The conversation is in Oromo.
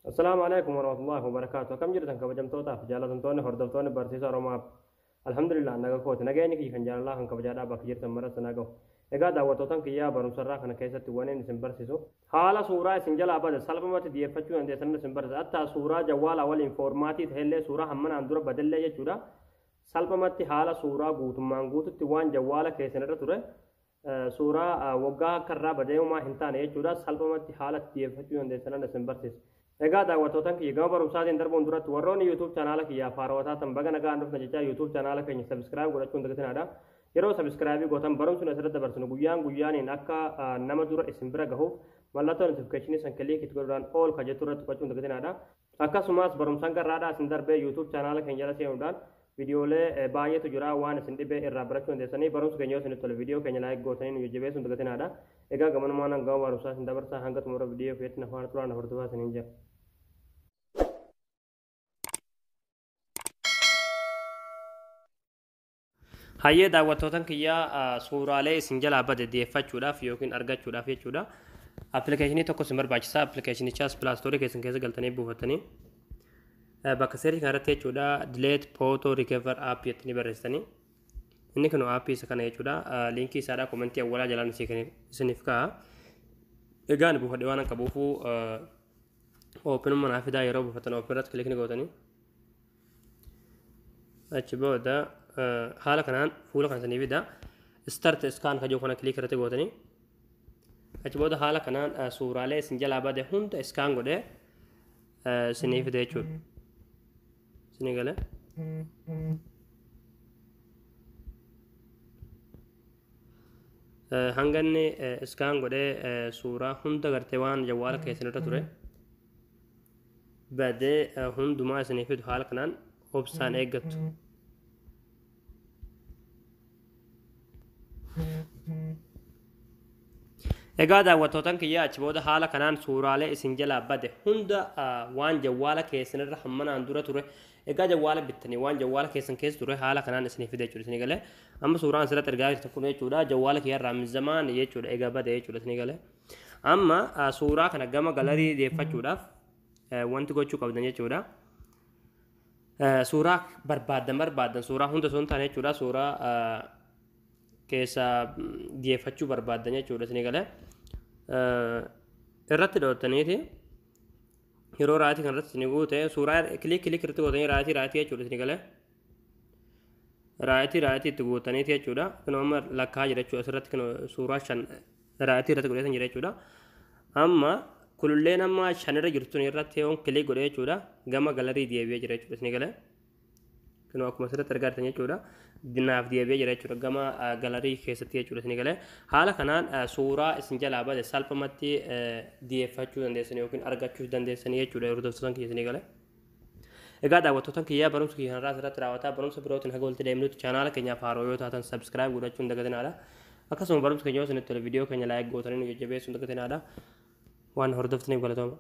السلام عليكم ورحمة الله وبركاته. كم جرتن كبجمتوتا جالتنتون هردفتون برسيسا روما. الحمد لله نجا كوت نجاني كي خنجان الله هنك بجادا بكجرتن مرة نجاو. إجا دعوتوتن كيا برمسرة خنا كيسة توانين سنبرسيسو. حالا سورة سنجل أبدا سالفمات دي فتشو عند سنة سنبرس. أتا سورة جوال أول إنفورماتي تهلة سورة همنا عندورا بدل ليه جورا. سالفمات حالا سورة قوت مانقوت توان جوال كيسة نرتورة. سورة وقا كرّا بدأوا ما هنتان جورا سالفمات حالا دي فتشو عند سنة سنبرسيس. Egaa daawwattootaan kiyya gama barumsaatiin darbuun duratti warroonni YouTube chaanaala kiyyaa faarootaatan baga nagaa dhufna jechaa YouTube chaanaala keenya subscribe godhachuun dagatinadha. Yeroo subscribe gootan barumsuun asirratti dabarsinu guyyaaniin akka nama dura isin bira gahuuf mallattoo notification san kilik itti godhuudhaan all ka jettu irratti tuqachuun dagatinadha. Akkasumas barumsaan garraadhaa isin darbee YouTube chaanaala keenya jala seenuudhaan viidiyoolee baay'eetu jira waan isin dhibee irraa barachuu dandeessanii barumsa keenya yoo isin tole viidiyoo keenya laayik gootanii nu jajjabeessuun dagatinadha. Egaa gamanumaan gama barumsaa isin dabarsaa hanga xumura viidiyoo feetti nafaan turaan hordofaa isiniin jira. Hayyee daawwattootaan kiyyaa suuraalee isin jalaa bade deeffachuudhaaf yookiin argachuudhaaf jechuudha. Appilikeeshinii tokko isin barbaachisa. Appilikeeshinichaas pilaastorii keessan keessa galtanii buufatanii bakka seerii kanarratti jechuudha delete photo recover app jettanii barreessitanii. Inni kun aappii isa kana jechuudha. Liinkii isaadhaa komentii awwalaa jalaan isiniif ka'a. Egaan buufadhe waan akka buufuu oopinuma naaf fidaa yeroo buufatan oopin irratti kilikni gootanii achi booda haala kanaan fuula kan sanii fida start scan ka jiru kana kilik irratti gootanii achi booda haala kanaan suuraalee isin jalaa bade hunda scan godhee isinii fida jechuudha. Isinii galee hanga inni scan godhee suuraa hunda gartee waan jawwaala keessan irra ture badee hundumaa isinii fidu haala kanaan obsaan eeggattu. Egaa daawwattootaan kiyya achi booda haala kanaan suuraalee isin jalaa bade hunda waan jawwaala keessan irra hammanaan dura ture egaa jawwaala bittanii waan jawwaala keessan keessa ture haala kanaan isinii fide jechuudha isinii galee amma suuraan asirratti argaa jirtu kun jechuudha jawwaala kiyya irraa mizamaan jechuudha egaa bade jechuudha isinii galee amma suuraa kana gama galarii deeffachuudhaaf wanti gochuu qabdan jechuudha. Suuraa barbaadan suuraa hunda osoo hin taane jechuudha suuraa keessa deeffachuu barbaadan jechuudha isinii galee irratti dhootaniiti yeroo raatii kanarratti isinii guute suuraa kilik irratti gootanii raatii jechuudha isinii galee raatii itti guutaniiti jechuudha kun amma lakkaa jira jechuudha asirratti kan suuraa 5 raatii irratti godhatan jira jechuudha amma kululleen amma 5 irra jirtu irratti yoon kilik godhee jechuudha gama galarii deebi'ee jira jechuudha isinii galee kun akkuma asirratti argaa jirtan jechuudha dinaaf deebi'ee jira jechuudha gama galarii keessatti jechuudha isinii galee haala kanaan suuraa isin jalaa bade salphumatti deeffachuu dandeessanii yookiin argachuu dandeessanii jechuudha yeroo hordoftoota kiyya isinii galee. Egaa daawwattootaan kiyyaa barumsa kiyya kanarraa asirratti raawwataa barumsa birootiin haga walitti deemnutti chaanaala keenyaaf haaroo yoo taatan subscribe godhachuun dagatinaadha. Akkasuma barumsa keenya yoo isinitti tole viidiyoo keenya laayik gootanii nu jajjabeessuun dagatinaadha. Waan hordoftaniif galatooma.